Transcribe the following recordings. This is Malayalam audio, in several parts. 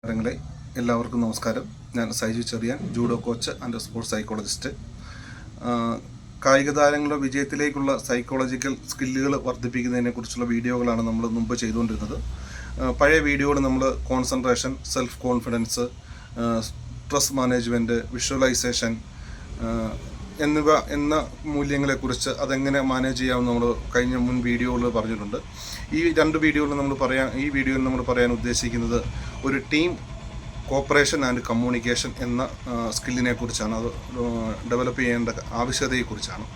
താരങ്ങളെ എല്ലാവർക്കും നമസ്കാരം. ഞാൻ Saiju Cheriyan, judo coach and sports psychologist. കായിക താരങ്ങളുടെ വിജയത്തിലേക്കുള്ള സൈക്കോളജിക്കൽ സ്കില്ലുകൾ വർദ്ധിപ്പിക്കുന്നതിനെക്കുറിച്ചുള്ള വീഡിയോകളാണ് നമ്മൾ മുമ്പ് ചെയ്തുകൊണ്ടിരുന്നത്. പഴയ വീഡിയോകൾ നമ്മൾ concentration, self confidence, stress management, visualisation എന്ന മൂല്യങ്ങളെക്കുറിച്ച് അതെങ്ങനെ മാനേജ് ചെയ്യാമെന്ന് നമ്മൾ കഴിഞ്ഞ മുൻ വീഡിയോകളിൽ പറഞ്ഞിട്ടുണ്ട്. ഈ വീഡിയോയിൽ നമ്മൾ പറയാൻ ഉദ്ദേശിക്കുന്നത് ഒരു ടീം കോപ്പറേഷൻ ആൻഡ് കമ്മ്യൂണിക്കേഷൻ എന്ന സ്കില്ലിനെ കുറിച്ചാണ്. അത് ഡെവലപ്പ് ചെയ്യേണ്ട ആവശ്യകതയെക്കുറിച്ചാണ്.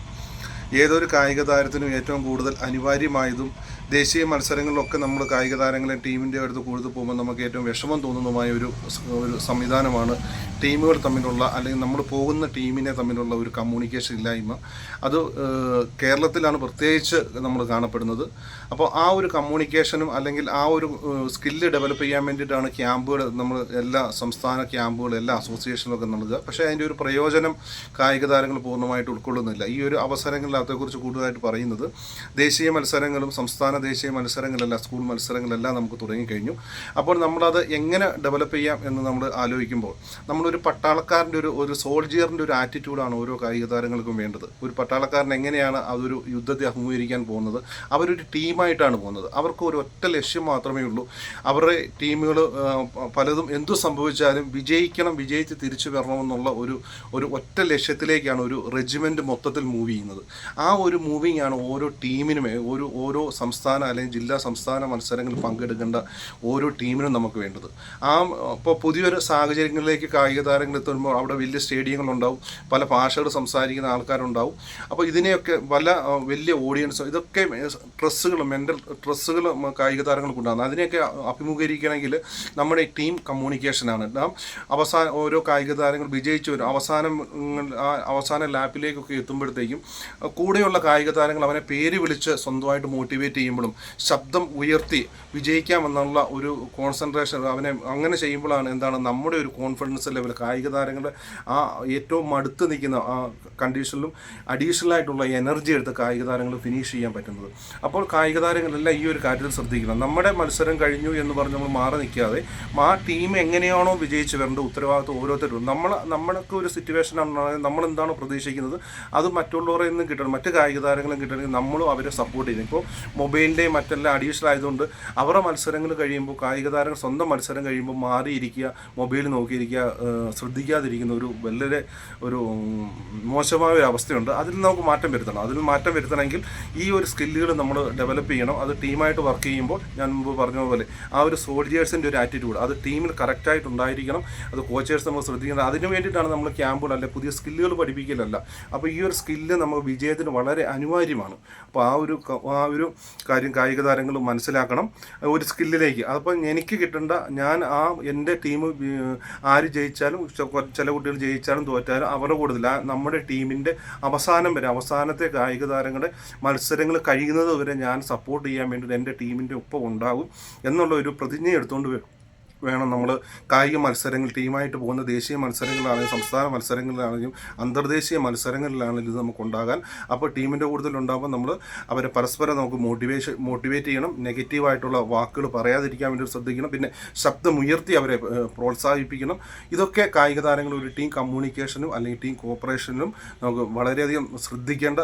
ഏതൊരു കായിക താരത്തിനും ഏറ്റവും കൂടുതൽ അനിവാര്യമായതും ദേശീയ മത്സരങ്ങളിലൊക്കെ നമ്മൾ കായിക താരങ്ങളെ ടീമിൻ്റെ അടുത്ത് കൂടുതൽ പോകുമ്പോൾ നമുക്ക് ഏറ്റവും വിഷമം തോന്നുന്നതുമായ ഒരു സംവിധാനമാണ് ടീമുകൾ തമ്മിലുള്ള, അല്ലെങ്കിൽ നമ്മൾ പോകുന്ന ടീമിനെ തമ്മിലുള്ള ഒരു കമ്മ്യൂണിക്കേഷൻ ഇല്ലായ്മ. അത് കേരളത്തിലാണ് പ്രത്യേകിച്ച് നമ്മൾ കാണപ്പെടുന്നത്. അപ്പോൾ ആ ഒരു കമ്മ്യൂണിക്കേഷനും അല്ലെങ്കിൽ ആ ഒരു സ്കില്ല് ഡെവലപ്പ് ചെയ്യാൻ വേണ്ടിയിട്ടാണ് ക്യാമ്പുകൾ, നമ്മൾ എല്ലാ സംസ്ഥാന ക്യാമ്പുകൾ, എല്ലാ അസോസിയേഷനിലൊക്കെ നൽകുക. പക്ഷേ അതിൻ്റെ ഒരു പ്രയോജനം കായിക താരങ്ങൾ പൂർണ്ണമായിട്ട് ഉൾക്കൊള്ളുന്നില്ല. ഈ ഒരു അവസരങ്ങളിൽ അതേക്കുറിച്ച് കൂടുതലായിട്ട് പറയുന്നത് ദേശീയ മത്സരങ്ങളും ദേശീയ മത്സരങ്ങളെല്ലാം, സ്കൂൾ മത്സരങ്ങളെല്ലാം നമുക്ക് തുടങ്ങിക്കഴിഞ്ഞു. അപ്പോൾ നമ്മളത് എങ്ങനെ ഡെവലപ്പ് ചെയ്യാം എന്ന് നമ്മൾ ആലോചിക്കുമ്പോൾ, നമ്മളൊരു പട്ടാളക്കാരൻ്റെ ഒരു സോൾജിയറിൻ്റെ ഒരു ആറ്റിറ്റ്യൂഡാണ് ഓരോ കായിക താരങ്ങൾക്കും വേണ്ടത്. ഒരു പട്ടാളക്കാരൻ എങ്ങനെയാണ് അതൊരു യുദ്ധത്തെ അഭിമുഖീകരിക്കാൻ പോകുന്നത്? അവരൊരു ടീമായിട്ടാണ് പോകുന്നത്. അവർക്ക് ഒരു ഒറ്റ ലക്ഷ്യം മാത്രമേ ഉള്ളൂ. അവരുടെ ടീമുകൾ പലതും എന്തു സംഭവിച്ചാലും വിജയിച്ച് തിരിച്ചു വരണമെന്നുള്ള ഒരു ഒറ്റ ലക്ഷ്യത്തിലേക്കാണ് ഒരു റെജിമെൻറ്റ് മൊത്തത്തിൽ മൂവ് ചെയ്യുന്നത്. ആ ഒരു മൂവിങ് ആണ് ഓരോ ടീമിനും, ഓരോ സംസ്ഥാന അല്ലെങ്കിൽ ജില്ലാ സംസ്ഥാന മത്സരങ്ങളിൽ പങ്കെടുക്കേണ്ട ഓരോ ടീമിനും നമുക്ക് വേണ്ടത്. ഇപ്പോൾ പുതിയൊരു സാഹചര്യങ്ങളിലേക്ക് കായിക താരങ്ങൾ എത്തുമ്പോൾ അവിടെ വലിയ സ്റ്റേഡിയങ്ങളുണ്ടാവും, പല ഭാഷകൾ സംസാരിക്കുന്ന ആൾക്കാരുണ്ടാവും. അപ്പോൾ ഇതിനെയൊക്കെ വലിയ ഓഡിയൻസ്, ഇതൊക്കെ മെൻ്റൽ സ്ട്രെസ്സുകൾ കായിക താരങ്ങൾക്കുണ്ടാകുന്നത്. അതിനെയൊക്കെ അഭിമുഖീകരിക്കണമെങ്കിൽ നമ്മുടെ ടീം കമ്മ്യൂണിക്കേഷനാണ്. ഓരോ കായിക താരങ്ങൾ വിജയിച്ചു വരും. അവസാന ലാപ്പിലേക്കൊക്കെ എത്തുമ്പോഴത്തേക്കും കൂടെയുള്ള കായിക താരങ്ങൾ അവനെ പേര് വിളിച്ച് സ്വന്തമായിട്ട് മോട്ടിവേറ്റ് ചെയ്യുമ്പോഴും, ശബ്ദം ഉയർത്തി വിജയിക്കാമെന്നുള്ള ഒരു കോൺസെൻട്രേഷൻ അവനെ അങ്ങനെ ചെയ്യുമ്പോഴാണ് നമ്മുടെ ഒരു കോൺഫിഡൻസ് ലെവൽ, കായിക താരങ്ങളുടെ ആ ഏറ്റവും മടുത്ത് നിൽക്കുന്ന ആ കണ്ടീഷനിലും അഡീഷണൽ ആയിട്ടുള്ള എനർജി എടുത്ത് കായിക താരങ്ങൾ ഫിനിഷ് ചെയ്യാൻ പറ്റുന്നത്. അപ്പോൾ കായിക താരങ്ങളെല്ലാം ഈ ഒരു കാര്യത്തിൽ ശ്രദ്ധിക്കണം. നമ്മുടെ മത്സരം കഴിഞ്ഞു എന്ന് പറഞ്ഞ് നമ്മൾ മാറി നിൽക്കാതെ ആ ടീം എങ്ങനെയാണോ വിജയിച്ച് വരേണ്ട ഉത്തരവാദിത്വം ഓരോരുത്തരും, നമ്മൾക്ക് ഒരു സിറ്റുവേഷനാണ്, നമ്മളെന്താണോ പ്രതീക്ഷിക്കുന്നത് അത് മറ്റുള്ളവരിൽ നിന്ന് കിട്ടണം, മറ്റ് കായിക താരങ്ങളും കിട്ടണമെങ്കിൽ നമ്മളും അവരെ സപ്പോർട്ട് ചെയ്യണം. ഇപ്പോൾ മൊബൈലിൻ്റെയും മറ്റെല്ലാം അഡീഷണൽ ആയതുകൊണ്ട് അവരുടെ മത്സരങ്ങൾ കഴിയുമ്പോൾ, കായിക താരങ്ങൾ സ്വന്തം മത്സരം കഴിയുമ്പോൾ മാറിയിരിക്കുക, മൊബൈൽ നോക്കിയിരിക്കുക, ശ്രദ്ധിക്കാതിരിക്കുന്ന വളരെ മോശമായ ഒരു അവസ്ഥയുണ്ട്. അതിൽ നമുക്ക് മാറ്റം വരുത്തണം. അതിൽ മാറ്റം വരുത്തണമെങ്കിൽ ഈ ഒരു സ്കില്ലുകൾ നമ്മൾ ഡെവലപ്പ് ചെയ്യണം. അത് ടീമായിട്ട് വർക്ക് ചെയ്യുമ്പോൾ ഞാൻ മുമ്പ് പറഞ്ഞതുപോലെ ആ ഒരു സോൾജിയേഴ്സിൻ്റെ ഒരു ആറ്റിറ്റ്യൂഡ് അത് ടീമിൽ കറക്റ്റായിട്ട് ഉണ്ടായിരിക്കണം. അത് കോച്ചേഴ്സ് നമ്മൾ ശ്രദ്ധിക്കണം. അതിന് വേണ്ടിയിട്ടാണ് നമ്മൾ ക്യാമ്പുകൾ, അല്ലെ പുതിയ സ്കില്ലുകൾ പഠിപ്പിക്കലല്ല. അപ്പോൾ ഈ ഒരു സ്കില്ല് നമ്മൾ വിജയത്തിന് വളരെ അനിവാര്യമാണ്. അപ്പോൾ ആ ഒരു കാര്യം കായിക താരങ്ങൾ മനസ്സിലാക്കണം. ഒരു സ്കില്ലിലേക്ക് അപ്പോൾ എനിക്ക് കിട്ടേണ്ട, ഞാൻ എൻ്റെ ടീം ആര് ജയിച്ചാലും, ചില കുട്ടികൾ ജയിച്ചാലും തോറ്റാലും അവരുടെ കൂടുതൽ നമ്മുടെ ടീമിൻ്റെ അവസാനത്തെ കായിക താരങ്ങളുടെ മത്സരങ്ങൾ കഴിയുന്നത് വരെ ഞാൻ സപ്പോർട്ട് ചെയ്യാൻ വേണ്ടി എൻ്റെ ടീമിൻ്റെ ഒപ്പം ഉണ്ടാകും എന്നുള്ള ഒരു പ്രതിജ്ഞ എടുത്തുകൊണ്ട് വേണം നമ്മൾ കായിക മത്സരങ്ങൾ, ടീമായിട്ട് പോകുന്ന ദേശീയ മത്സരങ്ങളിലാണെങ്കിലും സംസ്ഥാന മത്സരങ്ങളിലാണെങ്കിലും അന്തർദേശീയ മത്സരങ്ങളിലാണെങ്കിലും ഇത് നമുക്കുണ്ടാകാൻ. അപ്പോൾ ടീമിൻ്റെ കൂടുതലുണ്ടാകുമ്പോൾ നമ്മൾ അവരെ പരസ്പരം നമുക്ക് മോട്ടിവേറ്റ് ചെയ്യണം. നെഗറ്റീവായിട്ടുള്ള വാക്കുകൾ പറയാതിരിക്കാൻ വേണ്ടി ശ്രദ്ധിക്കണം. പിന്നെ ശബ്ദമുയർത്തി അവരെ പ്രോത്സാഹിപ്പിക്കണം. ഇതൊക്കെ കായിക താരങ്ങൾ ഒരു ടീം കമ്മ്യൂണിക്കേഷനും അല്ലെങ്കിൽ ടീം കോപ്പറേഷനും നമുക്ക് വളരെയധികം ശ്രദ്ധിക്കേണ്ട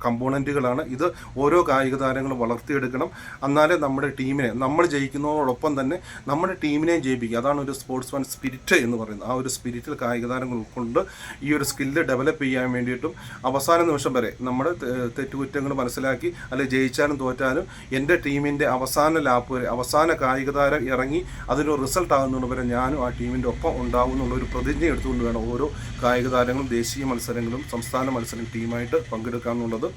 കമ്പോണൻറ്റുകളാണ്. ഇത് ഓരോ കായിക താരങ്ങളും വളർത്തിയെടുക്കണം. എന്നാലേ നമ്മുടെ ടീമിനെ, നമ്മൾ ജയിക്കുന്നതോടൊപ്പം തന്നെ നമ്മുടെ ടീമിനെയും ജയിപ്പിക്കുക. അതാണ് ഒരു സ്പോർട്സ്മാൻ സ്പിരിറ്റ് എന്ന് പറയുന്നത്. ആ ഒരു സ്പിരിറ്റിൽ കായിക താരങ്ങൾ ഉൾക്കൊണ്ട് ഈ ഒരു സ്കില്ല് ഡെവലപ്പ് ചെയ്യാൻ വേണ്ടിയിട്ടും അവസാന നിമിഷം വരെ നമ്മുടെ തെറ്റുകുറ്റങ്ങൾ മനസ്സിലാക്കി, അല്ലെങ്കിൽ ജയിച്ചാലും തോറ്റാലും എൻ്റെ ടീമിൻ്റെ അവസാന ലാപ്പ് വരെ, അവസാന കായിക താരം ഇറങ്ങി അതിനൊരു റിസൾട്ട് ആകുന്നത് വരെ ഞാനും ആ ടീമിൻ്റെ ഒപ്പം ഉണ്ടാകും എന്നുള്ളൊരു പ്രതിജ്ഞ എടുത്തുകൊണ്ട് വേണം ഓരോ കായിക താരങ്ങളും ദേശീയ മത്സരങ്ങളും സംസ്ഥാന മത്സരം ടീമായിട്ട് പങ്കെടുക്കുക എന്നുള്ളത്.